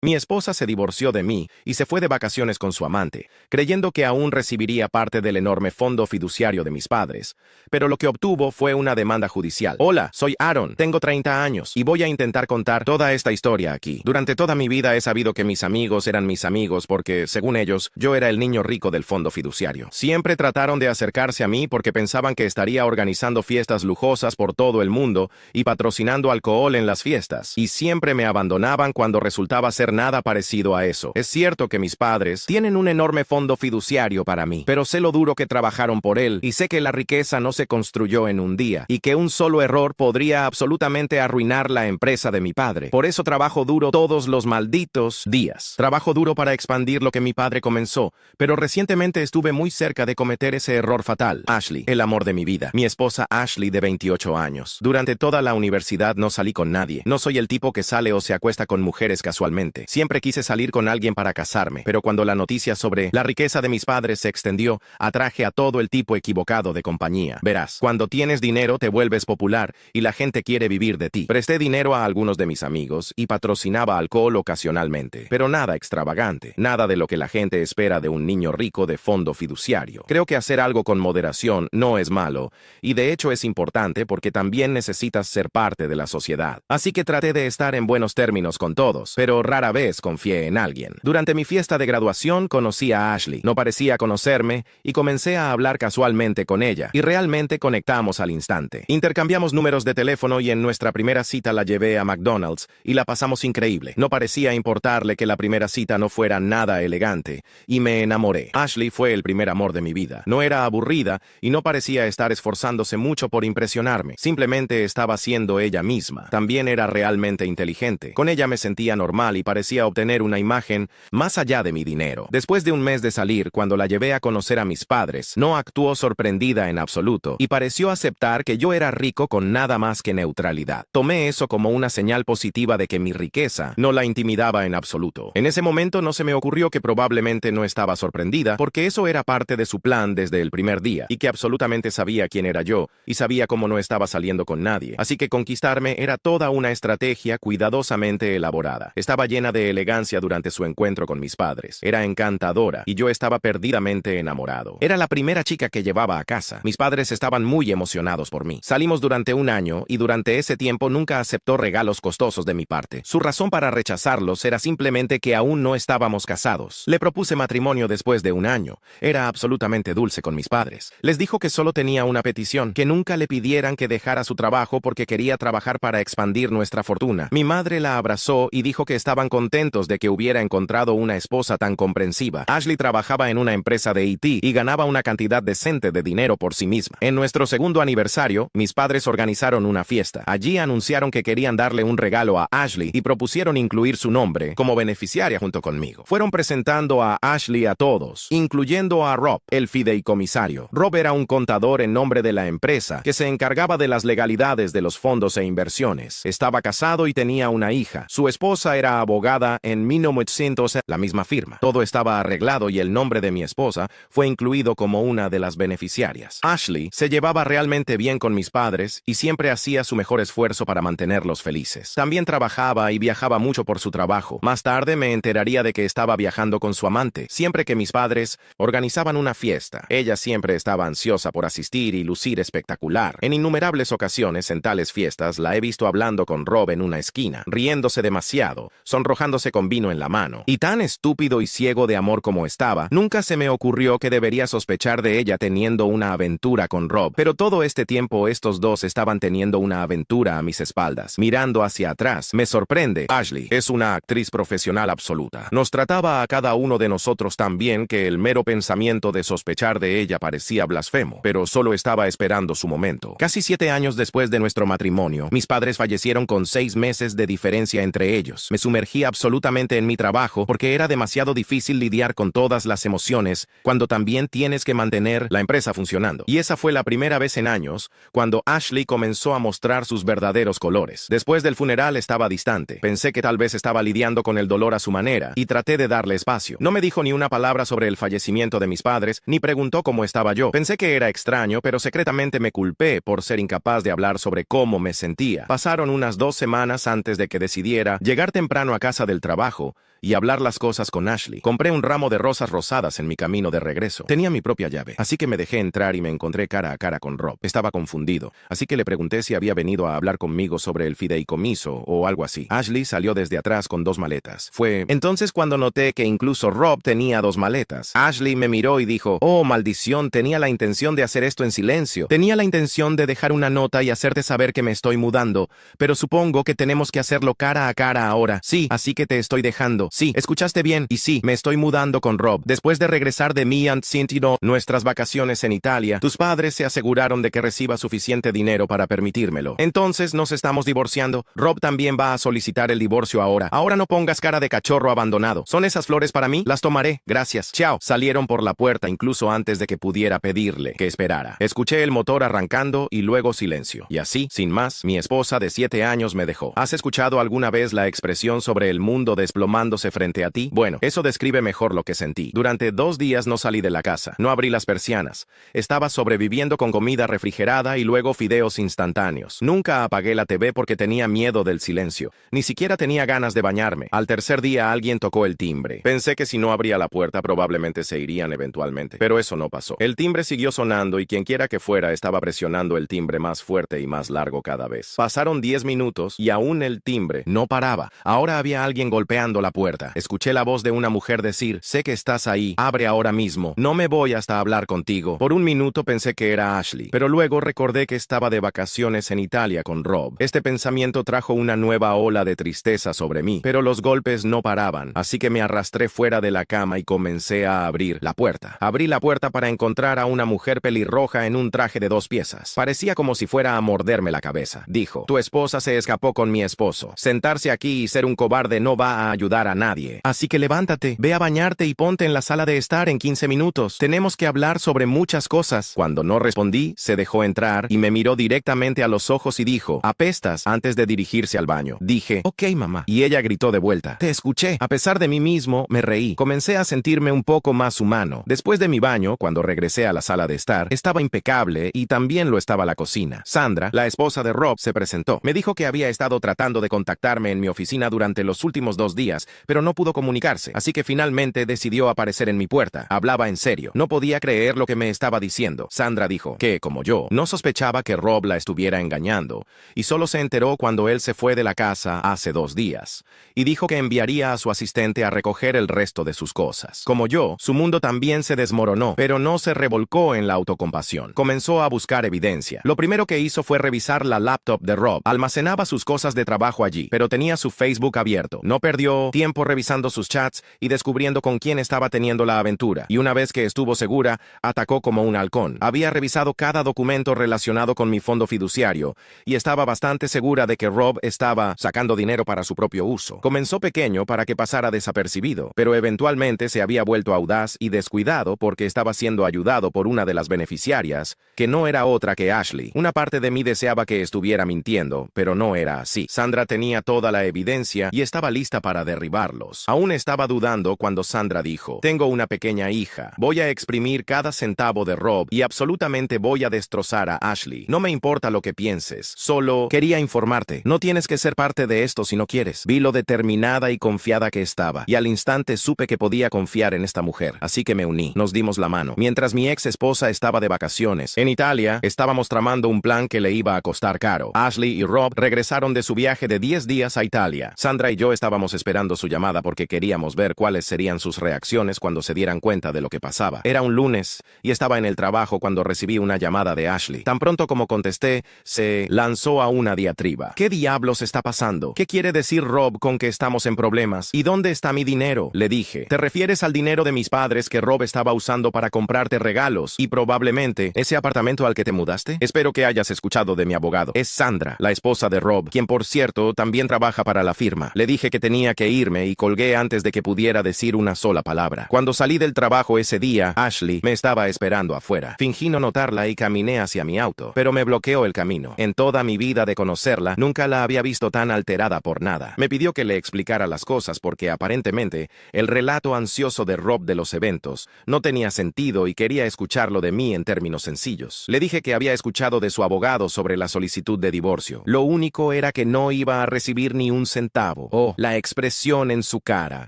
Mi esposa se divorció de mí y se fue de vacaciones con su amante, creyendo que aún recibiría parte del enorme fondo fiduciario de mis padres. Pero lo que obtuvo fue una demanda judicial. Hola, soy Aaron, tengo 30 años y voy a intentar contar toda esta historia aquí. Durante toda mi vida he sabido que mis amigos eran mis amigos porque, según ellos, yo era el niño rico del fondo fiduciario. Siempre trataron de acercarse a mí porque pensaban que estaría organizando fiestas lujosas por todo el mundo y patrocinando alcohol en las fiestas. Y siempre me abandonaban cuando resultaba ser nada parecido a eso. Es cierto que mis padres tienen un enorme fondo fiduciario para mí, pero sé lo duro que trabajaron por él y sé que la riqueza no se construyó en un día y que un solo error podría absolutamente arruinar la empresa de mi padre. Por eso trabajo duro todos los malditos días. Trabajo duro para expandir lo que mi padre comenzó, pero recientemente estuve muy cerca de cometer ese error fatal. Ashley, el amor de mi vida. Mi esposa Ashley, de 28 años. Durante toda la universidad no salí con nadie. No soy el tipo que sale o se acuesta con mujeres casualmente. Siempre quise salir con alguien para casarme, pero cuando la noticia sobre la riqueza de mis padres se extendió, atraje a todo el tipo equivocado de compañía. Verás, cuando tienes dinero te vuelves popular y la gente quiere vivir de ti. Presté dinero a algunos de mis amigos y patrocinaba alcohol ocasionalmente, pero nada extravagante, nada de lo que la gente espera de un niño rico de fondo fiduciario. Creo que hacer algo con moderación no es malo, y de hecho es importante porque también necesitas ser parte de la sociedad. Así que traté de estar en buenos términos con todos, pero rara vez confié en alguien. Durante mi fiesta de graduación conocí a Ashley. No parecía conocerme y comencé a hablar casualmente con ella, y realmente conectamos al instante. Intercambiamos números de teléfono y en nuestra primera cita la llevé a McDonald's y la pasamos increíble. No parecía importarle que la primera cita no fuera nada elegante, y me enamoré. Ashley fue el primer amor de mi vida. No era aburrida y no parecía estar esforzándose mucho por impresionarme. Simplemente estaba siendo ella misma. También era realmente inteligente. Con ella me sentía normal y parecía obtener una imagen más allá de mi dinero. Después de un mes de salir, cuando la llevé a conocer a mis padres, no actuó sorprendida en absoluto y pareció aceptar que yo era rico con nada más que neutralidad. Tomé eso como una señal positiva de que mi riqueza no la intimidaba en absoluto. En ese momento no se me ocurrió que probablemente no estaba sorprendida porque eso era parte de su plan desde el primer día y que absolutamente sabía quién era yo y sabía cómo no estaba saliendo con nadie. Así que conquistarme era toda una estrategia cuidadosamente elaborada. Estaba llena de elegancia durante su encuentro con mis padres. Era encantadora y yo estaba perdidamente enamorado. Era la primera chica que llevaba a casa. Mis padres estaban muy emocionados por mí. Salimos durante un año y durante ese tiempo nunca aceptó regalos costosos de mi parte. Su razón para rechazarlos era simplemente que aún no estábamos casados. Le propuse matrimonio después de un año. Era absolutamente dulce con mis padres. Les dijo que solo tenía una petición, que nunca le pidieran que dejara su trabajo porque quería trabajar para expandir nuestra fortuna. Mi madre la abrazó y dijo que estaban contentos de que hubiera encontrado una esposa tan comprensiva. Ashley trabajaba en una empresa de IT y ganaba una cantidad decente de dinero por sí misma. En nuestro segundo aniversario, mis padres organizaron una fiesta. Allí anunciaron que querían darle un regalo a Ashley y propusieron incluir su nombre como beneficiaria junto conmigo. Fueron presentando a Ashley a todos, incluyendo a Rob, el fideicomisario. Rob era un contador en nombre de la empresa que se encargaba de las legalidades de los fondos e inversiones. Estaba casado y tenía una hija. Su esposa era abogada en 1900, la misma firma. Todo estaba arreglado y el nombre de mi esposa fue incluido como una de las beneficiarias. Ashley se llevaba realmente bien con mis padres y siempre hacía su mejor esfuerzo para mantenerlos felices. También trabajaba y viajaba mucho por su trabajo. Más tarde me enteraría de que estaba viajando con su amante. Siempre que mis padres organizaban una fiesta, ella siempre estaba ansiosa por asistir y lucir espectacular. En innumerables ocasiones en tales fiestas la he visto hablando con Rob en una esquina, riéndose demasiado, sonrojándose con vino en la mano. Y tan estúpido y ciego de amor como estaba, nunca se me ocurrió que debería sospechar de ella teniendo una aventura con Rob. Pero todo este tiempo estos dos estaban teniendo una aventura a mis espaldas. Mirando hacia atrás, me sorprende. Ashley es una actriz profesional absoluta. Nos trataba a cada uno de nosotros tan bien que el mero pensamiento de sospechar de ella parecía blasfemo, pero solo estaba esperando su momento. Casi 7 años después de nuestro matrimonio, mis padres fallecieron con 6 meses de diferencia entre ellos. Me sumergí absolutamente en mi trabajo porque era demasiado difícil lidiar con todas las emociones cuando también tienes que mantener la empresa funcionando. Y esa fue la primera vez en años cuando Ashley comenzó a mostrar sus verdaderos colores. Después del funeral estaba distante. Pensé que tal vez estaba lidiando con el dolor a su manera y traté de darle espacio. No me dijo ni una palabra sobre el fallecimiento de mis padres ni preguntó cómo estaba yo. Pensé que era extraño, pero secretamente me culpé por ser incapaz de hablar sobre cómo me sentía. Pasaron unas 2 semanas antes de que decidiera llegar temprano a casa del trabajo y hablar las cosas con Ashley. Compré un ramo de rosas rosadas en mi camino de regreso. Tenía mi propia llave, así que me dejé entrar y me encontré cara a cara con Rob. Estaba confundido, así que le pregunté si había venido a hablar conmigo sobre el fideicomiso o algo así. Ashley salió desde atrás con 2 maletas. Fue entonces cuando noté que incluso Rob tenía 2 maletas. Ashley me miró y dijo, oh, maldición, tenía la intención de hacer esto en silencio. Tenía la intención de dejar una nota y hacerte saber que me estoy mudando, pero supongo que tenemos que hacerlo cara a cara ahora. Sí, así que te estoy dejando. Sí, escuchaste bien. Y sí, me estoy mudando con Rob. Después de regresar de mi Aunt Cintino, nuestras vacaciones en Italia, tus padres se aseguraron de que reciba suficiente dinero para permitírmelo. Entonces nos estamos divorciando. Rob también va a solicitar el divorcio ahora. Ahora no pongas cara de cachorro abandonado. ¿Son esas flores para mí? Las tomaré. Gracias. Chao. Salieron por la puerta incluso antes de que pudiera pedirle que esperara. Escuché el motor arrancando y luego silencio. Y así, sin más, mi esposa de 7 años me dejó. ¿Has escuchado alguna vez la expresión sobre el mundo desplomándose frente a ti? Bueno, eso describe mejor lo que sentí. Durante 2 días no salí de la casa. No abrí las persianas. Estaba sobreviviendo con comida refrigerada y luego fideos instantáneos. Nunca apagué la TV porque tenía miedo del silencio. Ni siquiera tenía ganas de bañarme. Al tercer día alguien tocó el timbre. Pensé que si no abría la puerta probablemente se irían eventualmente. Pero eso no pasó. El timbre siguió sonando y quienquiera que fuera estaba presionando el timbre más fuerte y más largo cada vez. Pasaron 10 minutos y aún el timbre no paraba. Ahora había alguien golpeando la puerta. Escuché la voz de una mujer decir, sé que estás ahí, abre ahora mismo. No me voy hasta hablar contigo. Por un minuto pensé que era Ashley, pero luego recordé que estaba de vacaciones en Italia con Rob. Este pensamiento trajo una nueva ola de tristeza sobre mí, pero los golpes no paraban, así que me arrastré fuera de la cama y comencé a abrir la puerta. Abrí la puerta para encontrar a una mujer pelirroja en un traje de 2 piezas. Parecía como si fuera a morderme la cabeza. Dijo, tu esposa se escapó con mi esposo. Sentarse aquí y ser un cobarde no va a ayudar a nadie. Así que levántate, ve a bañarte y ponte en la sala de estar en 15 minutos. Tenemos que hablar sobre muchas cosas. Cuando no respondí, se dejó entrar y me miró directamente a los ojos y dijo, apestas, antes de dirigirse al baño. Dije, ok, mamá. Y ella gritó de vuelta, te escuché. A pesar de mí mismo, me reí. Comencé a sentirme un poco más humano. Después de mi baño, cuando regresé a la sala de estar, estaba impecable y también lo estaba la cocina. Sandra, la esposa de Rob, se presentó. Me dijo que había estado tratando de contactarme en mi oficina durante los últimos 2 días, pero no pudo comunicarse, así que finalmente decidió aparecer en mi puerta. Hablaba en serio. No podía creer lo que me estaba diciendo. Sandra dijo que, como yo, no sospechaba que Rob la estuviera engañando, y solo se enteró cuando él se fue de la casa hace 2 días, y dijo que enviaría a su asistente a recoger el resto de sus cosas. Como yo, su mundo también se desmoronó, pero no se revolcó en la autocompasión. Comenzó a buscar evidencia. Lo primero que hizo fue revisar la laptop de Rob. Almacenaba sus cosas de trabajo allí, pero tenía su Facebook abierto. No perdió tiempo revisando sus chats y descubriendo con quién estaba teniendo la aventura. Y una vez que estuvo segura, atacó como un halcón. Había revisado cada documento relacionado con mi fondo fiduciario y estaba bastante segura de que Rob estaba sacando dinero para su propio uso. Comenzó pequeño para que pasara desapercibido, pero eventualmente se había vuelto audaz y descuidado porque estaba siendo ayudado por una de las beneficiarias, que no era otra que Ashley. Una parte de mí deseaba que estuviera mintiendo, pero no era así. Sandra tenía toda la evidencia y estaba lista para derribarlos. Aún estaba dudando cuando Sandra dijo, tengo una pequeña hija. Voy a exprimir cada centavo de Rob y absolutamente voy a destrozar a Ashley. No me importa lo que pienses, solo quería informarte. No tienes que ser parte de esto si no quieres. Vi lo determinada y confiada que estaba, y al instante supe que podía confiar en esta mujer, así que me uní. Nos dimos la mano. Mientras mi ex esposa estaba de vacaciones en Italia, estábamos tramando un plan que le iba a costar caro. Ashley y Rob regresaron de su viaje de 10 días a Italia. Sandra y yo estábamos esperando su llamada porque queríamos ver cuáles serían sus reacciones cuando se dieran cuenta de lo que pasaba. Era un lunes y estaba en el trabajo cuando recibí una llamada de Ashley. Tan pronto como contesté, se lanzó a una diatriba. ¿Qué diablos está pasando? ¿Qué quiere decir Rob con que estamos en problemas? ¿Y dónde está mi dinero? Le dije. ¿Te refieres al dinero de mis padres que Rob estaba usando para comprarte regalos y probablemente ese apartamento al que te mudaste? Espero que hayas escuchado de mi abogado. Es Sandra, la esposa de Rob, quien por cierto también trabaja para la firma. Le dije que tenía que irme y colgué antes de que pudiera decir una sola palabra. Cuando salí del trabajo ese día, Ashley me estaba esperando afuera. Fingí no notarla y caminé hacia mi auto, pero me bloqueó el camino. En toda mi vida de conocerla, nunca la había visto tan alterada por nada. Me pidió que le explicara las cosas porque aparentemente el relato ansioso de Rob de los eventos no tenía sentido y quería escucharlo de mí en términos sencillos. Le dije que había escuchado de su abogado sobre la solicitud de divorcio. Lo único era que no iba a recibir ni un centavo. Oh, la expresión brillaban en su cara.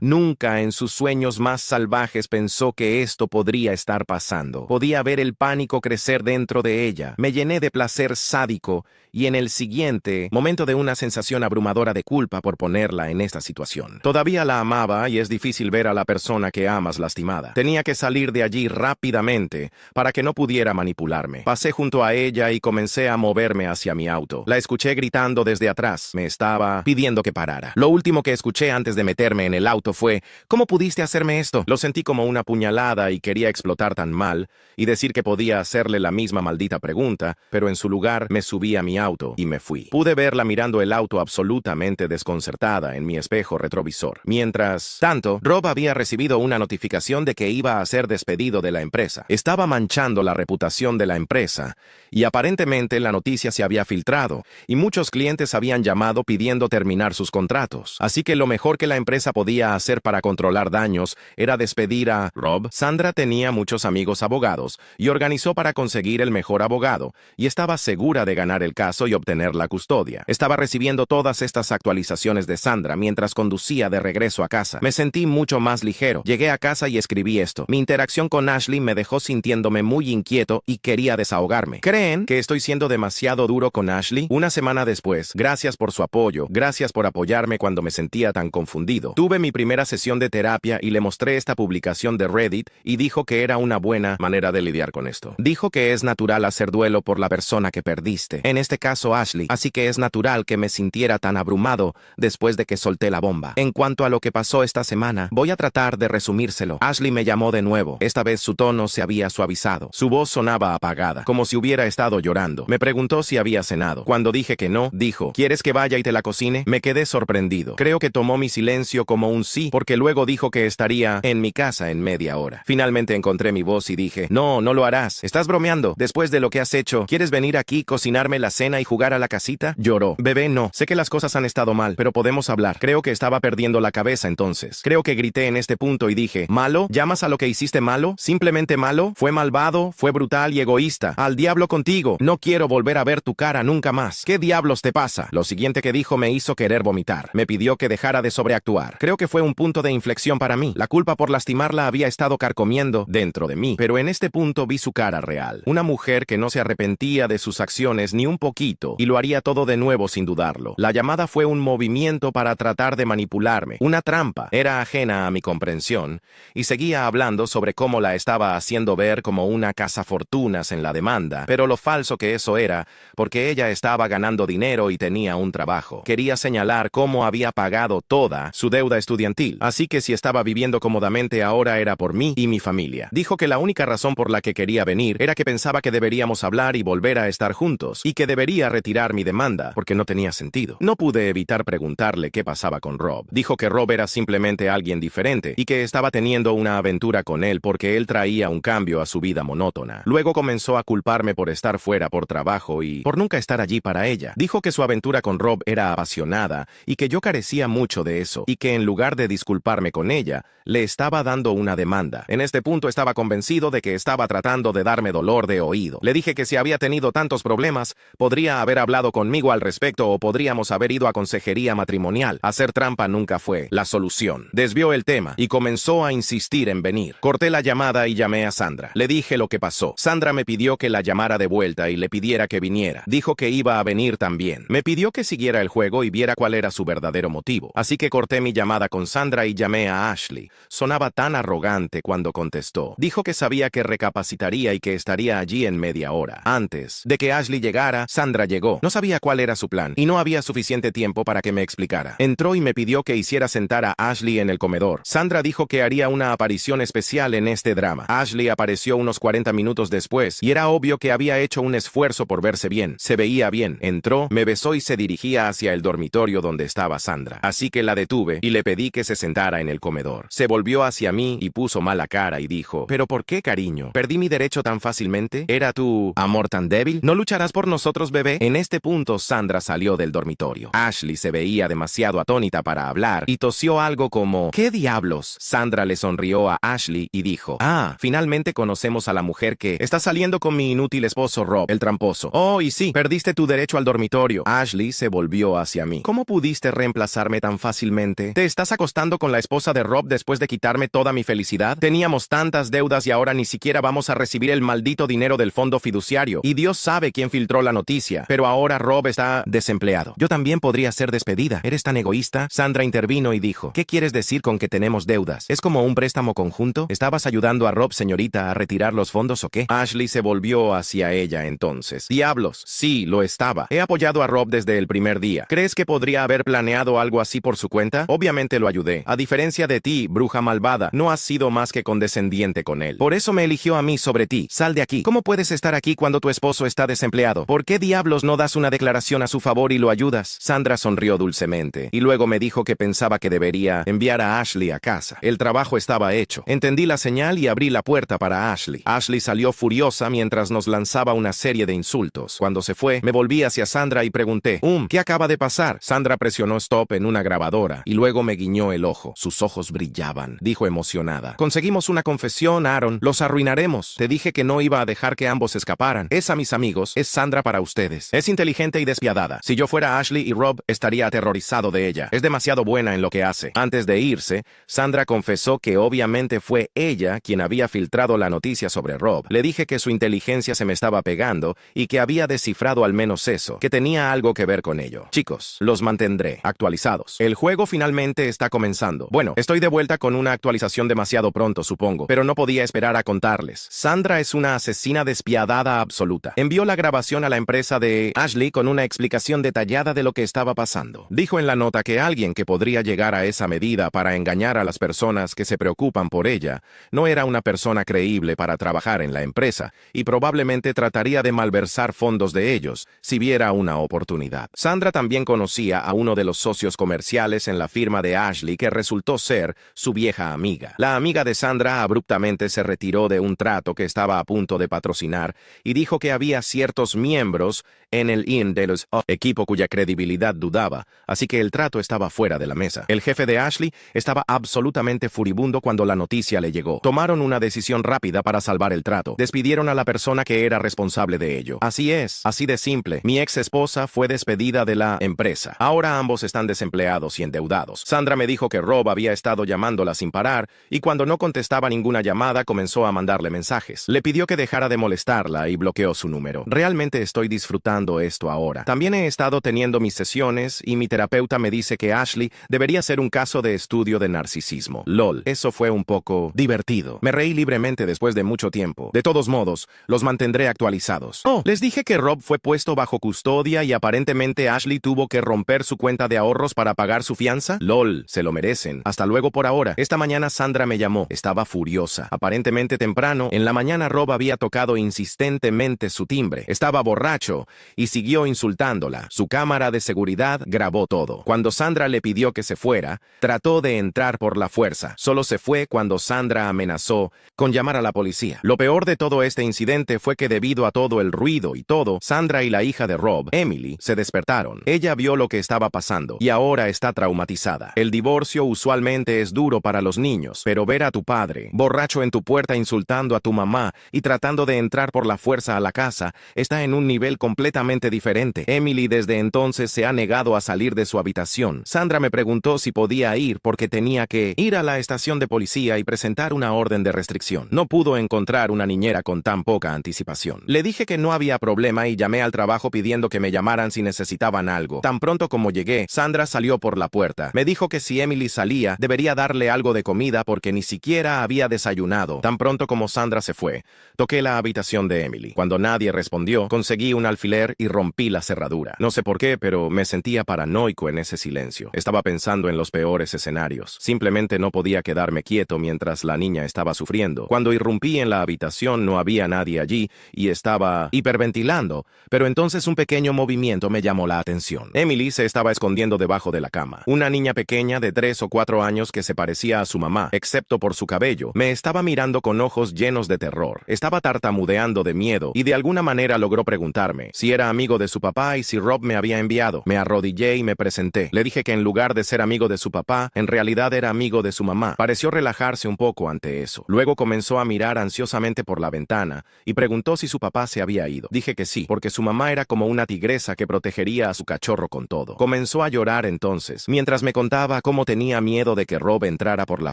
Nunca en sus sueños más salvajes pensó que esto podría estar pasando. Podía ver el pánico crecer dentro de ella. Me llené de placer sádico y en el siguiente momento de una sensación abrumadora de culpa por ponerla en esta situación. Todavía la amaba y es difícil ver a la persona que amas lastimada. Tenía que salir de allí rápidamente para que no pudiera manipularme. Pasé junto a ella y comencé a moverme hacia mi auto. La escuché gritando desde atrás. Me estaba pidiendo que parara. Lo último que escuché antes de meterme en el auto fue: ¿cómo pudiste hacerme esto? Lo sentí como una puñalada y quería explotar tan mal y decir que podía hacerle la misma maldita pregunta, pero en su lugar me subí a mi auto y me fui. Pude verla mirando el auto absolutamente desconcertada en mi espejo retrovisor. Mientras tanto, Rob había recibido una notificación de que iba a ser despedido de la empresa. Estaba manchando la reputación de la empresa y aparentemente la noticia se había filtrado y muchos clientes habían llamado pidiendo terminar sus contratos. Así que lo mejor que la empresa podía hacer para controlar daños era despedir a Rob. Sandra tenía muchos amigos abogados y organizó para conseguir el mejor abogado y estaba segura de ganar el caso y obtener la custodia. Estaba recibiendo todas estas actualizaciones de Sandra mientras conducía de regreso a casa. Me sentí mucho más ligero. Llegué a casa y escribí esto. Mi interacción con Ashley me dejó sintiéndome muy inquieto y quería desahogarme. ¿Creen que estoy siendo demasiado duro con Ashley? Una semana después, gracias por su apoyo, gracias por apoyarme cuando me sentía tan confundido. Tuve mi primera sesión de terapia y le mostré esta publicación de Reddit y dijo que era una buena manera de lidiar con esto. Dijo que es natural hacer duelo por la persona que perdiste, en este caso Ashley, así que es natural que me sintiera tan abrumado después de que solté la bomba. En cuanto a lo que pasó esta semana, voy a tratar de resumírselo. Ashley me llamó de nuevo. Esta vez su tono se había suavizado. Su voz sonaba apagada, como si hubiera estado llorando. Me preguntó si había cenado. Cuando dije que no, dijo: ¿quieres que vaya y te la cocine? Me quedé sorprendido. Creo que tomó mi silencio como un sí, porque luego dijo que estaría en mi casa en media hora. Finalmente encontré mi voz y dije: no, no lo harás. Estás bromeando. Después de lo que has hecho, ¿quieres venir aquí, cocinarme la cena y jugar a la casita? Lloró. Bebé, no. Sé que las cosas han estado mal, pero podemos hablar. Creo que estaba perdiendo la cabeza entonces. Creo que grité en este punto y dije: ¿malo? ¿Llamas a lo que hiciste malo? ¿Simplemente malo? Fue malvado, fue brutal y egoísta. Al diablo contigo. No quiero volver a ver tu cara nunca más. ¿Qué diablos te pasa? Lo siguiente que dijo me hizo querer vomitar. Me pidió que dejara de sobreactuar. Creo que fue un punto de inflexión para mí. La culpa por lastimarla había estado carcomiendo dentro de mí, pero en este punto vi su cara real. Una mujer que no se arrepentía de sus acciones ni un poquito y lo haría todo de nuevo sin dudarlo. La llamada fue un movimiento para tratar de manipularme. Una trampa. Era ajena a mi comprensión y seguía hablando sobre cómo la estaba haciendo ver como una cazafortunas en la demanda, pero lo falso que eso era, porque ella estaba ganando dinero y tenía un trabajo. Quería señalar cómo había pagado toda su deuda estudiantil, así que si estaba viviendo cómodamente ahora era por mí y mi familia. Dijo que la única razón por la que quería venir era que pensaba que deberíamos hablar y volver a estar juntos, y que debería retirar mi demanda, porque no tenía sentido. No pude evitar preguntarle qué pasaba con Rob. Dijo que Rob era simplemente alguien diferente, y que estaba teniendo una aventura con él porque él traía un cambio a su vida monótona. Luego comenzó a culparme por estar fuera por trabajo y por nunca estar allí para ella. Dijo que su aventura con Rob era apasionada y que yo carecía mucho de eso, y que en lugar de disculparme con ella, le estaba dando una demanda. En este punto estaba convencido de que estaba tratando de darme dolor de oído. Le dije que si había tenido tantos problemas, podría haber hablado conmigo al respecto o podríamos haber ido a consejería matrimonial. Hacer trampa nunca fue la solución. Desvió el tema y comenzó a insistir en venir. Corté la llamada y llamé a Sandra. Le dije lo que pasó. Sandra me pidió que la llamara de vuelta y le pidiera que viniera. Dijo que iba a venir también. Me pidió que siguiera el juego y viera cuál era su verdadero motivo. Así que corté mi llamada con Sandra y llamé a Ashley. Sonaba tan arrogante cuando contestó. Dijo que sabía que recapacitaría y que estaría allí en media hora. Antes de que Ashley llegara, Sandra llegó. No sabía cuál era su plan y no había suficiente tiempo para que me explicara. Entró y me pidió que hiciera sentar a Ashley en el comedor. Sandra dijo que haría una aparición especial en este drama. Ashley apareció unos 40 minutos después y era obvio que había hecho un esfuerzo por verse bien. Se veía bien. Entró, me besó y se dirigía hacia el dormitorio donde estaba Sandra. Así que la detuve y le pedí que se sentara en el comedor. Se volvió hacia mí y puso mala cara y dijo: ¿pero por qué, cariño? ¿Perdí mi derecho tan fácilmente? ¿Era tu amor tan débil? ¿No lucharás por nosotros, bebé? En este punto, Sandra salió del dormitorio. Ashley se veía demasiado atónita para hablar y tosió algo como: ¿qué diablos? Sandra le sonrió a Ashley y dijo: ah, finalmente conocemos a la mujer que está saliendo con mi inútil esposo Rob, el tramposo. Oh, y sí, perdiste tu derecho al dormitorio. Ashley se volvió hacia mí. ¿Cómo pudiste reemplazarme tan fácilmente? insolente. ¿Te estás acostando con la esposa de Rob después de quitarme toda mi felicidad? Teníamos tantas deudas y ahora ni siquiera vamos a recibir el maldito dinero del fondo fiduciario. Y Dios sabe quién filtró la noticia. Pero ahora Rob está desempleado. Yo también podría ser despedida. ¿Eres tan egoísta? Sandra intervino y dijo, ¿qué quieres decir con que tenemos deudas? ¿Es como un préstamo conjunto? ¿Estabas ayudando a Rob, señorita, a retirar los fondos o qué? Ashley se volvió hacia ella entonces. Diablos, sí, lo estaba. He apoyado a Rob desde el primer día. ¿Crees que podría haber planeado algo así por su cuenta? Obviamente lo ayudé. A diferencia de ti, bruja malvada, no has sido más que condescendiente con él. Por eso me eligió a mí sobre ti. Sal de aquí. ¿Cómo puedes estar aquí cuando tu esposo está desempleado? ¿Por qué diablos no das una declaración a su favor y lo ayudas? Sandra sonrió dulcemente y luego me dijo que pensaba que debería enviar a Ashley a casa. El trabajo estaba hecho. Entendí la señal y abrí la puerta para Ashley. Ashley salió furiosa mientras nos lanzaba una serie de insultos. Cuando se fue, me volví hacia Sandra y pregunté, ¿qué acaba de pasar? Sandra presionó stop en una grabadora y luego me guiñó el ojo. Sus ojos brillaban, dijo emocionada. Conseguimos una confesión, Aaron. Los arruinaremos. Te dije que no iba a dejar que ambos escaparan. Esa, mis amigos, es Sandra para ustedes. Es inteligente y despiadada. Si yo fuera Ashley y Rob, estaría aterrorizado de ella. Es demasiado buena en lo que hace. Antes de irse, Sandra confesó que obviamente fue ella quien había filtrado la noticia sobre Rob. Le dije que su inteligencia se me estaba pegando y que había descifrado al menos eso, que tenía algo que ver con ello. Chicos, los mantendré actualizados. El juego finalmente está comenzando. Bueno, estoy de vuelta con una actualización demasiado pronto, supongo, pero no podía esperar a contarles. Sandra es una asesina despiadada absoluta. Envió la grabación a la empresa de Ashley con una explicación detallada de lo que estaba pasando. Dijo en la nota que alguien que podría llegar a esa medida para engañar a las personas que se preocupan por ella no era una persona creíble para trabajar en la empresa y probablemente trataría de malversar fondos de ellos si viera una oportunidad. Sandra también conocía a uno de los socios comerciales en la firma de Ashley que resultó ser su vieja amiga. La amiga de Sandra abruptamente se retiró de un trato que estaba a punto de patrocinar y dijo que había ciertos miembros en el IN de los equipo cuya credibilidad dudaba, así que el trato estaba fuera de la mesa. El jefe de Ashley estaba absolutamente furibundo cuando la noticia le llegó. Tomaron una decisión rápida para salvar el trato. Despidieron a la persona que era responsable de ello. Así es, así de simple. Mi ex esposa fue despedida de la empresa. Ahora ambos están desempleados y endeudados. Sandra me dijo que Rob había estado llamándola sin parar y cuando no contestaba ninguna llamada comenzó a mandarle mensajes. Le pidió que dejara de molestarla y bloqueó su número. Realmente estoy disfrutando esto ahora. También he estado teniendo mis sesiones y mi terapeuta me dice que Ashley debería ser un caso de estudio de narcisismo. LOL, eso fue un poco divertido. Me reí libremente después de mucho tiempo. De todos modos, los mantendré actualizados. Les dije que Rob fue puesto bajo custodia y aparentemente Ashley tuvo que romper su cuenta de ahorros para pagar su fianza. LOL, se lo merecen. Hasta luego por ahora. Esta mañana Sandra me llamó. Estaba furiosa. Aparentemente temprano, en la mañana Rob había tocado insistentemente su timbre. Estaba borracho y siguió insultándola. Su cámara de seguridad grabó todo. Cuando Sandra le pidió que se fuera, trató de entrar por la fuerza. Solo se fue cuando Sandra amenazó con llamar a la policía. Lo peor de todo este incidente fue que debido a todo el ruido y todo, Sandra y la hija de Rob, Emily, se despertaron. Ella vio lo que estaba pasando y ahora está traumatizada. El divorcio usualmente es duro para los niños, pero ver a tu padre, borracho en tu puerta insultando a tu mamá y tratando de entrar por la fuerza a la casa, está en un nivel completamente diferente. Emily desde entonces se ha negado a salir de su habitación. Sandra me preguntó si podía ir porque tenía que ir a la estación de policía y presentar una orden de restricción. No pudo encontrar una niñera con tan poca anticipación. Le dije que no había problema y llamé al trabajo pidiendo que me llamaran si necesitaban algo. Tan pronto como llegué, Sandra salió por la puerta. Me dijo que si Emily salía, debería darle algo de comida porque ni siquiera había desayunado. Tan pronto como Sandra se fue, toqué la habitación de Emily. Cuando nadie respondió, conseguí un alfiler y rompí la cerradura. No sé por qué, pero me sentía paranoico en ese silencio. Estaba pensando en los peores escenarios. Simplemente no podía quedarme quieto mientras la niña estaba sufriendo. Cuando irrumpí en la habitación no había nadie allí y estaba hiperventilando, pero entonces un pequeño movimiento me llamó la atención. Emily se estaba escondiendo debajo de la cama. Una niña pequeña de 3 o 4 años que se parecía a su mamá, excepto por su cabello, me estaba mirando con ojos llenos de terror. Estaba tartamudeando de miedo y de alguna manera logró preguntarme si era amigo de su papá y si Rob me había enviado. Me arrodillé y me presenté. Le dije que en lugar de ser amigo de su papá, en realidad era amigo de su mamá. Pareció relajarse un poco ante eso. Luego comenzó a mirar ansiosamente por la ventana y preguntó si su papá se había ido. Dije que sí, porque su mamá era como una tigresa que protegería a su cachorro con todo. Comenzó a llorar entonces, mientras mientras me contaba cómo tenía miedo de que Rob entrara por la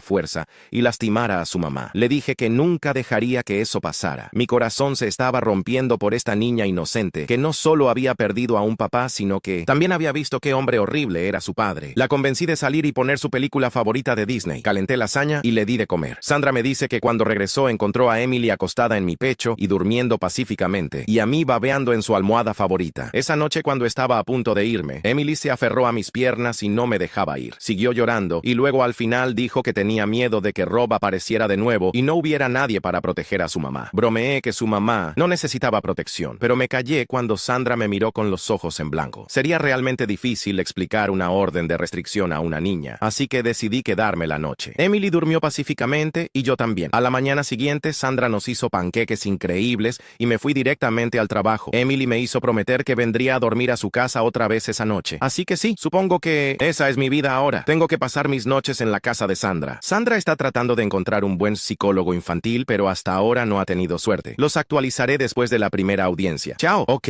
fuerza y lastimara a su mamá. Le dije que nunca dejaría que eso pasara. Mi corazón se estaba rompiendo por esta niña inocente, que no solo había perdido a un papá, sino que también había visto qué hombre horrible era su padre. La convencí de salir y poner su película favorita de Disney. Calenté lasaña y le di de comer. Sandra me dice que cuando regresó encontró a Emily acostada en mi pecho y durmiendo pacíficamente, y a mí babeando en su almohada favorita. Esa noche, cuando estaba a punto de irme, Emily se aferró a mis piernas y no me dejaba ir. Siguió llorando y luego al final dijo que tenía miedo de que Rob apareciera de nuevo y no hubiera nadie para proteger a su mamá. Bromeé que su mamá no necesitaba protección, pero me callé cuando Sandra me miró con los ojos en blanco. Sería realmente difícil explicar una orden de restricción a una niña, así que decidí quedarme la noche. Emily durmió pacíficamente y yo también. A la mañana siguiente, Sandra nos hizo panqueques increíbles y me fui directamente al trabajo. Emily me hizo prometer que vendría a dormir a su casa otra vez esa noche. Así que sí, supongo que esa es mi vida ahora. Tengo que pasar mis noches en la casa de Sandra. Sandra está tratando de encontrar un buen psicólogo infantil, pero hasta ahora no ha tenido suerte. Los actualizaré después de la primera audiencia. Chao. Ok,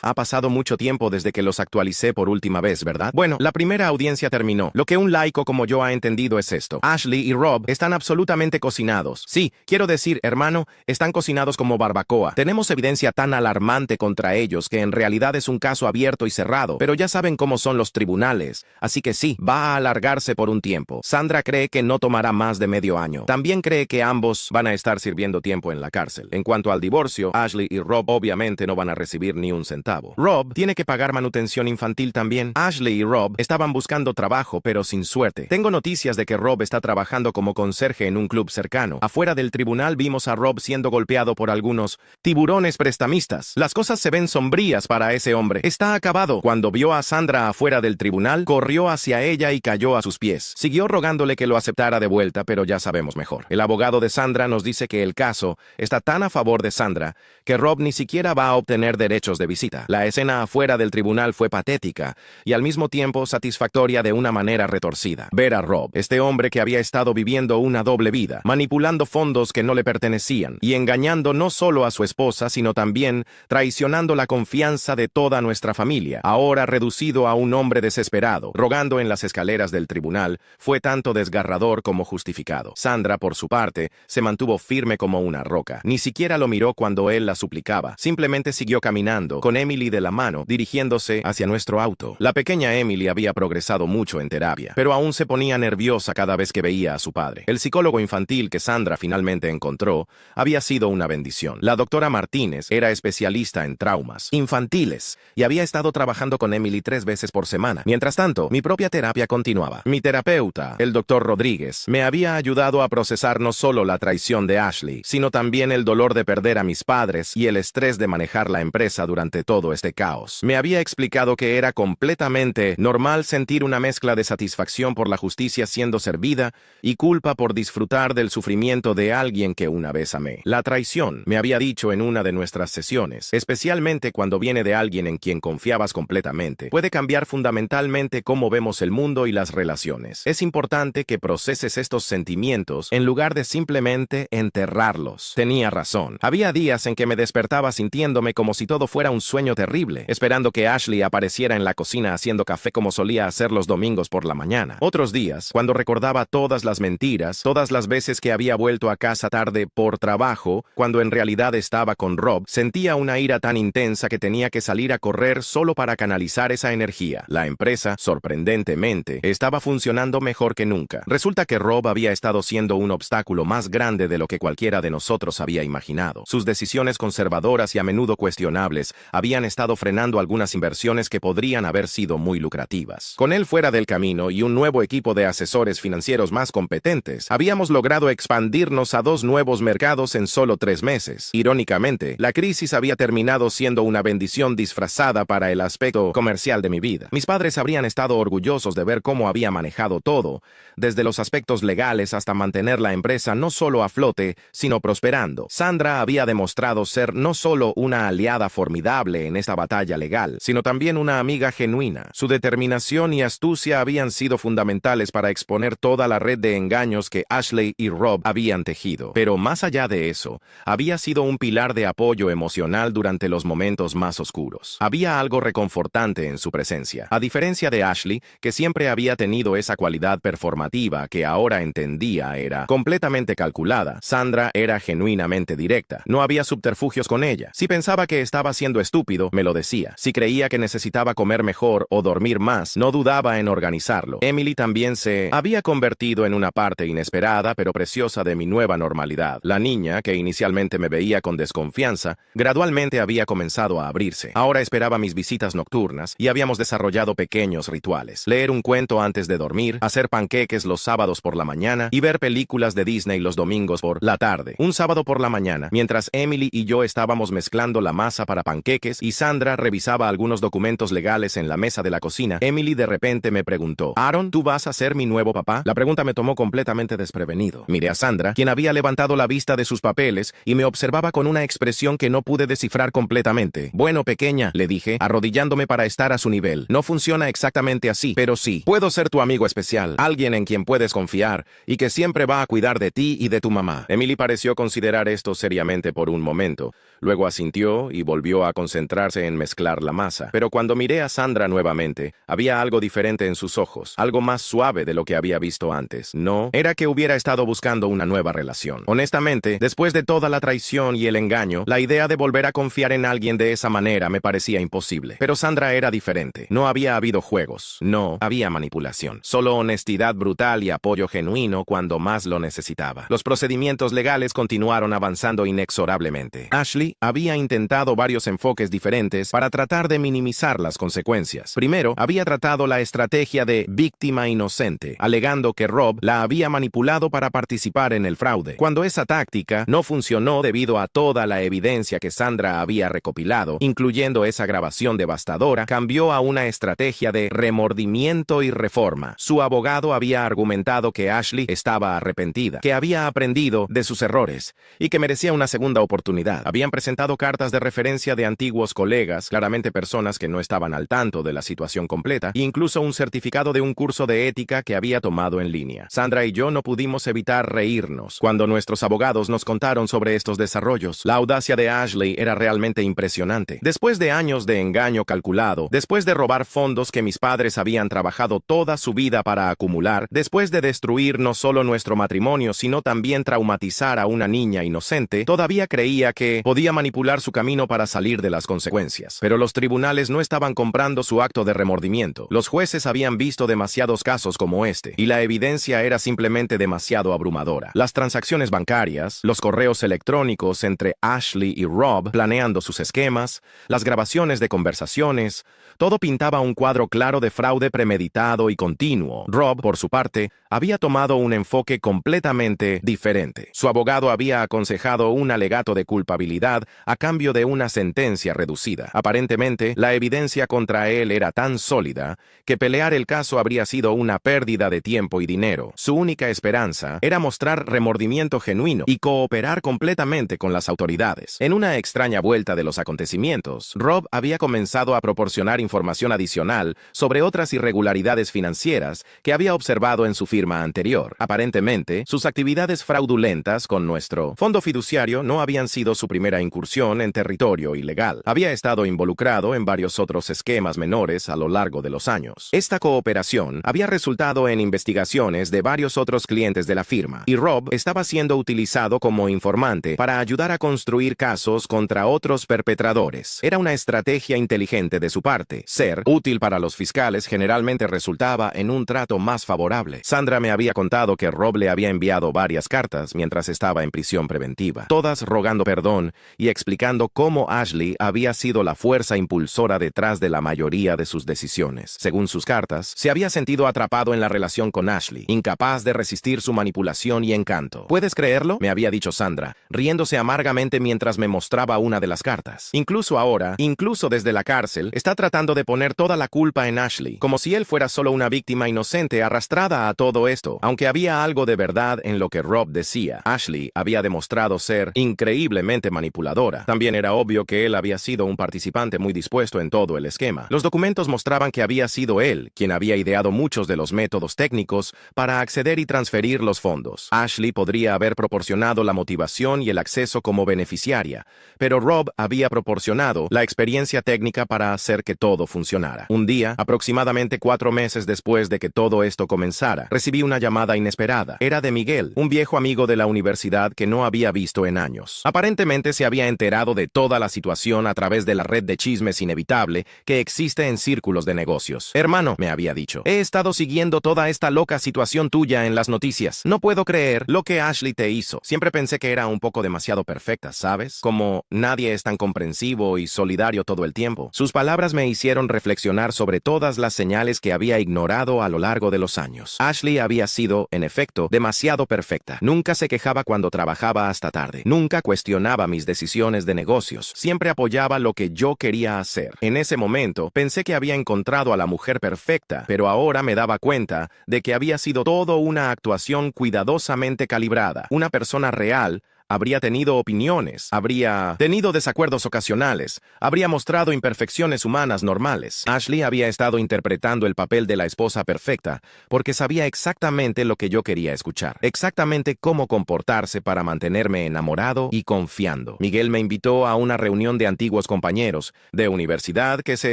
ha pasado mucho tiempo desde que los actualicé por última vez, ¿verdad? Bueno, la primera audiencia terminó. Lo que un laico como yo ha entendido es esto. Ashley y Rob están absolutamente cocinados. Sí, quiero decir, hermano, están cocinados como barbacoa. Tenemos evidencia tan alarmante contra ellos que en realidad es un caso abierto y cerrado, pero ya saben cómo son los tribunales, así que sí, va a alargarse por un tiempo. Sandra cree que no tomará más de medio año. También cree que ambos van a estar sirviendo tiempo en la cárcel. En cuanto al divorcio, Ashley y Rob obviamente no van a recibir ni un centavo. Rob tiene que pagar manutención infantil también. Ashley y Rob estaban buscando trabajo, pero sin suerte. Tengo noticias de que Rob está trabajando como conserje en un club cercano. Afuera del tribunal vimos a Rob siendo golpeado por algunos tiburones prestamistas. Las cosas se ven sombrías para ese hombre. Está acabado. Cuando vio a Sandra afuera del tribunal, corrió hacia ella y cayó a sus pies. Siguió rogándole que lo aceptara de vuelta, pero ya sabemos mejor. El abogado de Sandra nos dice que el caso está tan a favor de Sandra que Rob ni siquiera va a obtener derechos de visita. La escena afuera del tribunal fue patética y al mismo tiempo satisfactoria de una manera retorcida. Ver a Rob, este hombre que había estado viviendo una doble vida, manipulando fondos que no le pertenecían y engañando no solo a su esposa, sino también traicionando la confianza de toda nuestra familia, ahora reducido a un hombre desesperado, rogando en las escaleras del tribunal, fue tanto desgarrador como justificado. Sandra, por su parte, se mantuvo firme como una roca. Ni siquiera lo miró cuando él la suplicaba. Simplemente siguió caminando, con Emily de la mano, dirigiéndose hacia nuestro auto. La pequeña Emily había progresado mucho en terapia, pero aún se ponía nerviosa cada vez que veía a su padre. El psicólogo infantil que Sandra finalmente encontró había sido una bendición. La doctora Martínez era especialista en traumas infantiles y había estado trabajando con Emily 3 veces por semana. Mientras tanto, mi propia terapia continuaba. Mi terapeuta, el doctor Rodríguez, me había ayudado a procesar no solo la traición de Ashley, sino también el dolor de perder a mis padres y el estrés de manejar la empresa durante todo este caos. Me había explicado que era completamente normal sentir una mezcla de satisfacción por la justicia siendo servida y culpa por disfrutar del sufrimiento de alguien que una vez amé. La traición, me había dicho en una de nuestras sesiones, especialmente cuando viene de alguien en quien confiabas completamente, puede cambiar fundamentalmente cómo vemos el mundo y las relaciones. Es importante que proceses estos sentimientos en lugar de simplemente enterrarlos. Tenía razón. Había días en que me despertaba sintiéndome como si todo fuera un sueño terrible, esperando que Ashley apareciera en la cocina haciendo café como solía hacer los domingos por la mañana. Otros días, cuando recordaba todas las mentiras, todas las veces que había vuelto a casa tarde por trabajo, cuando en realidad estaba con Rob, sentía una ira tan intensa que tenía que salir a correr solo para canalizar esa energía. La empresa, sorprendentemente, estaba funcionando mejor que nunca. Resulta que Rob había estado siendo un obstáculo más grande de lo que cualquiera de nosotros había imaginado. Sus decisiones conservadoras y a menudo cuestionables habían estado frenando algunas inversiones que podrían haber sido muy lucrativas. Con él fuera del camino y un nuevo equipo de asesores financieros más competentes, habíamos logrado expandirnos a 2 nuevos mercados en solo 3 meses. Irónicamente, la crisis había terminado siendo una bendición disfrazada para el aspecto comercial de mi vida. Mis padres habrían estado orgullosos de ver cómo había manejado todo, desde los aspectos legales hasta mantener la empresa no solo a flote, sino prosperando. Sandra había demostrado ser no solo una aliada formidable en esta batalla legal, sino también una amiga genuina. Su determinación y astucia habían sido fundamentales para exponer toda la red de engaños que Ashley y Rob habían tejido. Pero más allá de eso, había sido un pilar de apoyo emocional durante los momentos más oscuros. Había algo reconfortante en su presencia. A diferencia de Ashley, que siempre había tenido esa cualidad performativa que ahora entendía era completamente calculada. Sandra era genuinamente directa. No había subterfugios con ella. Si pensaba que estaba siendo estúpido, me lo decía. Si creía que necesitaba comer mejor o dormir más, no dudaba en organizarlo. Emily también se había convertido en una parte inesperada pero preciosa de mi nueva normalidad. La niña, que inicialmente me veía con desconfianza, gradualmente había comenzado a abrirse. Ahora esperaba mis visitas nocturnas y habíamos desarrollado pequeños rituales. Leer un cuento antes de dormir, hacer panqueques los sábados por la mañana y ver películas de Disney los domingos por la tarde. Un sábado por la mañana, mientras Emily y yo estábamos mezclando la masa para panqueques y Sandra revisaba algunos documentos legales en la mesa de la cocina, Emily de repente me preguntó: «Aaron, ¿tú vas a ser mi nuevo papá?». La pregunta me tomó completamente desprevenido. Miré a Sandra, quien había levantado la vista de sus papeles y me observaba con una expresión que no pude descifrar completamente. «Bueno, pequeña», le dije, arrodillándome para estar a su nivel. «No funciona exactamente así, pero sí. Puedo ser tu amigo especial, alguien en quien puedes confiar y que siempre va a cuidar de ti y de tu mamá». Emily pareció considerar esto seriamente por un momento. Luego asintió y volvió a concentrarse en mezclar la masa. Pero cuando miré a Sandra nuevamente, había algo diferente en sus ojos, algo más suave de lo que había visto antes. No era que hubiera estado buscando una nueva relación. Honestamente, después de toda la traición y el engaño, la idea de volver a confiar en alguien de esa manera me parecía imposible. Pero Sandra era diferente. No había habido juegos. No había manipulación. Solo honestidad brutal y apoyo genuino cuando más lo necesitaba. Los procedimientos legales continuaron avanzando inexorablemente. Ashley había intentado varios enfoques diferentes para tratar de minimizar las consecuencias. Primero, había tratado la estrategia de víctima inocente, alegando que Rob la había manipulado para participar en el fraude. Cuando esa táctica no funcionó debido a toda la evidencia que Sandra había recopilado, incluyendo esa grabación devastadora, cambió a una estrategia de remordimiento y reforma. Su abogado había argumentado que Ashley estaba arrepentida, que había aprendido de sus errores y que merecía una segunda oportunidad. Habían presentado cartas de referencia de antiguos colegas, claramente personas que no estaban al tanto de la situación completa, e incluso un certificado de un curso de ética que había tomado en línea. Sandra y yo no pudimos evitar reírnos cuando nuestros abogados nos contaron sobre estos desarrollos. La audacia de Ashley era realmente impresionante. Después de años de engaño calculado, después de robar fondos que mis padres habían trabajado toda su vida para acumular, después de destruir no solo nuestro matrimonio, sino también traumatizar a una niña inocente, todavía creía que podía manipular su camino para salir de las consecuencias. Pero los tribunales no estaban comprando su acto de remordimiento. Los jueces habían visto demasiados casos como este, y la evidencia era simplemente demasiado abrumadora. Las transacciones bancarias, los correos electrónicos entre Ashley y Rob planeando sus esquemas, las grabaciones de conversaciones, todo pintaba un cuadro claro de fraude premeditado y continuo. Rob, por su parte, había tomado un enfoque completamente diferente. Su abogado había aconsejado un alegato de culpabilidad a cambio de una sentencia reducida. Aparentemente, la evidencia contra él era tan sólida que pelear el caso habría sido una pérdida de tiempo y dinero. Su única esperanza era mostrar remordimiento genuino y cooperar completamente con las autoridades. En una extraña vuelta de los acontecimientos, Rob había comenzado a proporcionar información adicional sobre otras irregularidades financieras que había observado en su firma anterior. Aparentemente, sus actividades fraudulentas con nuestro fondo fiduciario no habían sido su primera incursión en territorio ilegal. Había estado involucrado en varios otros esquemas menores a lo largo de los años. Esta cooperación había resultado en investigaciones de varios otros clientes de la firma, y Rob estaba siendo utilizado como informante para ayudar a construir casos contra otros perpetradores. Era una estrategia inteligente de su parte. Ser útil para los fiscales generalmente resultaba en un trato más favorable. Sandra me había contado que Rob le había enviado varias cartas mientras estaba en prisión preventiva, todas rogando perdón y explicando cómo Ashley había sido la fuerza impulsora detrás de la mayoría de sus decisiones. Según sus cartas, se había sentido atrapado en la relación con Ashley, incapaz de resistir su manipulación y encanto. ¿Puedes creerlo?, me había dicho Sandra, riéndose amargamente mientras me mostraba una de las cartas. Incluso ahora, incluso desde la cárcel, está tratando de poner toda la culpa en Ashley, como si él fuera solo una víctima inocente arrastrada a todo esto. Aunque había algo de verdad en lo que Rob decía, Ashley había demostrado ser increíblemente manipuladora. También era obvio que él había sido un participante muy dispuesto en todo el esquema. Los documentos mostraban que había sido él quien había ideado muchos de los métodos técnicos para acceder y transferir los fondos. Ashley podría haber proporcionado la motivación y el acceso como beneficiaria, pero Rob había proporcionado la experiencia técnica para hacer que todo funcionara. Un día, aproximadamente Aproximadamente 4 meses después de que todo esto comenzara, recibí una llamada inesperada. Era de Miguel, un viejo amigo de la universidad que no había visto en años. Aparentemente se había enterado de toda la situación a través de la red de chismes inevitable que existe en círculos de negocios. Hermano, me había dicho, he estado siguiendo toda esta loca situación tuya en las noticias. No puedo creer lo que Ashley te hizo. Siempre pensé que era un poco demasiado perfecta, ¿sabes? Como nadie es tan comprensivo y solidario todo el tiempo. Sus palabras me hicieron reflexionar sobre todas las señales que había ignorado a lo largo de los años. Ashley había sido, en efecto, demasiado perfecta. Nunca se quejaba cuando trabajaba hasta tarde. Nunca cuestionaba mis decisiones de negocios. Siempre apoyaba lo que yo quería hacer. En ese momento, pensé que había encontrado a la mujer perfecta, pero ahora me daba cuenta de que había sido todo una actuación cuidadosamente calibrada. Una persona real habría tenido opiniones, habría tenido desacuerdos ocasionales, habría mostrado imperfecciones humanas normales. Ashley había estado interpretando el papel de la esposa perfecta porque sabía exactamente lo que yo quería escuchar, exactamente cómo comportarse para mantenerme enamorado y confiando. Miguel me invitó a una reunión de antiguos compañeros de universidad que se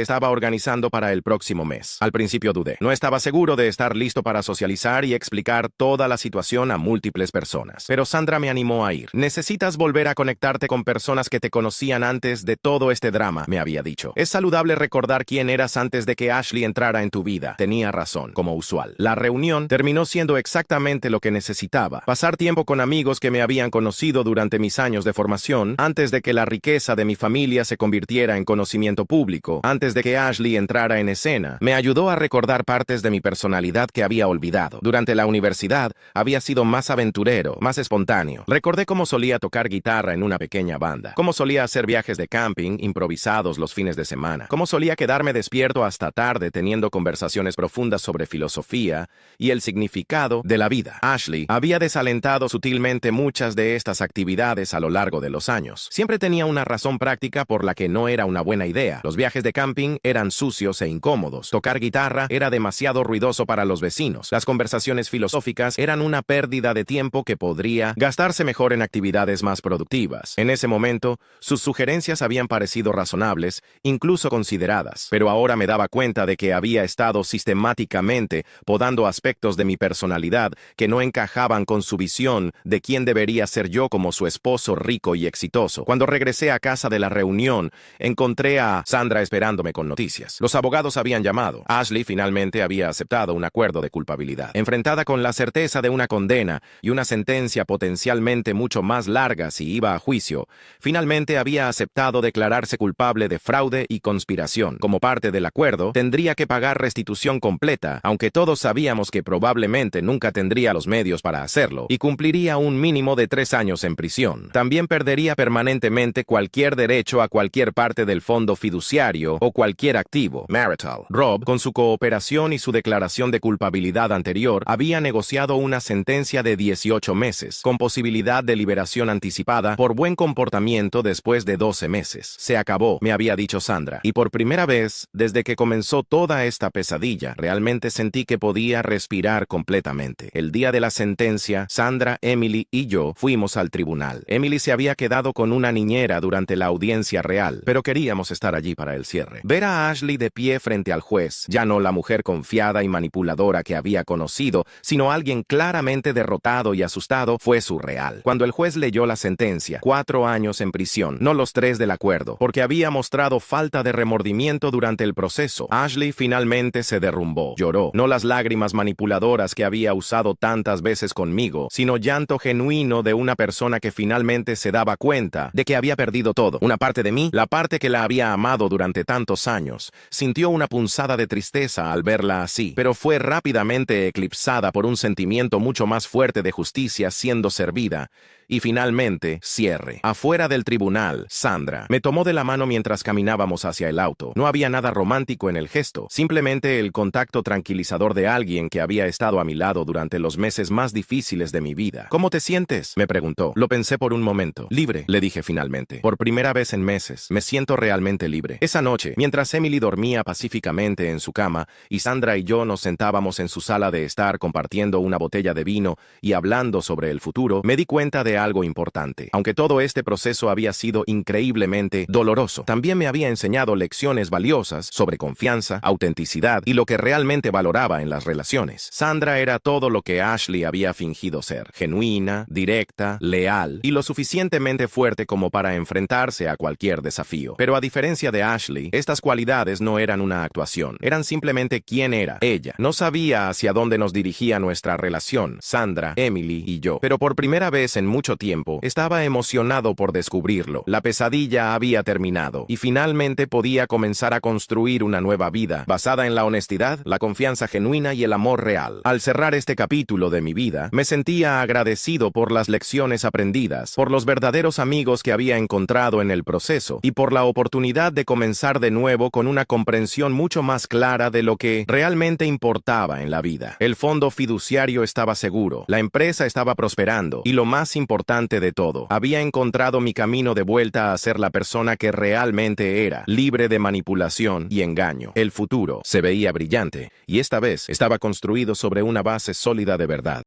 estaba organizando para el próximo mes. Al principio dudé. No estaba seguro de estar listo para socializar y explicar toda la situación a múltiples personas. Pero Sandra me animó a ir. Necesitas volver a conectarte con personas que te conocían antes de todo este drama, me había dicho. Es saludable recordar quién eras antes de que Ashley entrara en tu vida. Tenía razón, como usual. La reunión terminó siendo exactamente lo que necesitaba. Pasar tiempo con amigos que me habían conocido durante mis años de formación, antes de que la riqueza de mi familia se convirtiera en conocimiento público, antes de que Ashley entrara en escena, me ayudó a recordar partes de mi personalidad que había olvidado. Durante la universidad, había sido más aventurero, más espontáneo. Recordé cómo solía tocar guitarra en una pequeña banda, cómo solía hacer viajes de camping improvisados los fines de semana, cómo solía quedarme despierto hasta tarde teniendo conversaciones profundas sobre filosofía y el significado de la vida. Ashley había desalentado sutilmente muchas de estas actividades a lo largo de los años. Siempre tenía una razón práctica por la que no era una buena idea. Los viajes de camping eran sucios e incómodos. Tocar guitarra era demasiado ruidoso para los vecinos. Las conversaciones filosóficas eran una pérdida de tiempo que podría gastarse mejor en actividades más productivas. En ese momento, sus sugerencias habían parecido razonables, incluso consideradas, pero ahora me daba cuenta de que había estado sistemáticamente podando aspectos de mi personalidad que no encajaban con su visión de quién debería ser yo como su esposo rico y exitoso. Cuando regresé a casa de la reunión, encontré a Sandra esperándome con noticias. Los abogados habían llamado. Ashley finalmente había aceptado un acuerdo de culpabilidad. Enfrentada con la certeza de una condena y una sentencia potencialmente mucho más larga si iba a juicio, finalmente había aceptado declararse culpable de fraude y conspiración. Como parte del acuerdo, tendría que pagar restitución completa, aunque todos sabíamos que probablemente nunca tendría los medios para hacerlo, y cumpliría un mínimo de 3 años en prisión. También perdería permanentemente cualquier derecho a cualquier parte del fondo fiduciario o cualquier activo marital. Rob, con su cooperación y su declaración de culpabilidad anterior, había negociado una sentencia de 18 meses, con posibilidad de liberación anticipada por buen comportamiento después de 12 meses. Se acabó, me había dicho Sandra, y por primera vez, desde que comenzó toda esta pesadilla, realmente sentí que podía respirar completamente. El día de la sentencia, Sandra, Emily y yo fuimos al tribunal. Emily se había quedado con una niñera durante la audiencia real, pero queríamos estar allí para el cierre. Ver a Ashley de pie frente al juez, ya no la mujer confiada y manipuladora que había conocido, sino alguien claramente derrotado y asustado, fue surreal. Cuando el juez leyó la sentencia, 4 años en prisión, no los 3 del acuerdo, porque había mostrado falta de remordimiento durante el proceso. Ashley finalmente se derrumbó. Lloró, no las lágrimas manipuladoras que había usado tantas veces conmigo, sino llanto genuino de una persona que finalmente se daba cuenta de que había perdido todo. Una parte de mí, la parte que la había amado durante tantos años, sintió una punzada de tristeza al verla así, pero fue rápidamente eclipsada por un sentimiento mucho más fuerte de justicia siendo servida. Y finalmente, cierre. Afuera del tribunal, Sandra me tomó de la mano mientras caminábamos hacia el auto. No había nada romántico en el gesto, simplemente el contacto tranquilizador de alguien que había estado a mi lado durante los meses más difíciles de mi vida. ¿Cómo te sientes?, me preguntó. Lo pensé por un momento. Libre, le dije finalmente. Por primera vez en meses, me siento realmente libre. Esa noche, mientras Emily dormía pacíficamente en su cama y Sandra y yo nos sentábamos en su sala de estar compartiendo una botella de vino y hablando sobre el futuro, me di cuenta de algo algo importante. Aunque todo este proceso había sido increíblemente doloroso, también me había enseñado lecciones valiosas sobre confianza, autenticidad y lo que realmente valoraba en las relaciones. Sandra era todo lo que Ashley había fingido ser: genuina, directa, leal y lo suficientemente fuerte como para enfrentarse a cualquier desafío. Pero a diferencia de Ashley, estas cualidades no eran una actuación, eran simplemente quién era ella. No sabía hacia dónde nos dirigía nuestra relación, Sandra, Emily y yo, pero por primera vez en mucho tiempo estaba emocionado por descubrirlo. La pesadilla había terminado y finalmente podía comenzar a construir una nueva vida basada en la honestidad, la confianza genuina y el amor real. Al cerrar este capítulo de mi vida, me sentía agradecido por las lecciones aprendidas, por los verdaderos amigos que había encontrado en el proceso y por la oportunidad de comenzar de nuevo con una comprensión mucho más clara de lo que realmente importaba en la vida. El fondo fiduciario estaba seguro, la empresa estaba prosperando y lo más importante de todo, había encontrado mi camino de vuelta a ser la persona que realmente era, libre de manipulación y engaño. El futuro se veía brillante y esta vez estaba construido sobre una base sólida de verdad.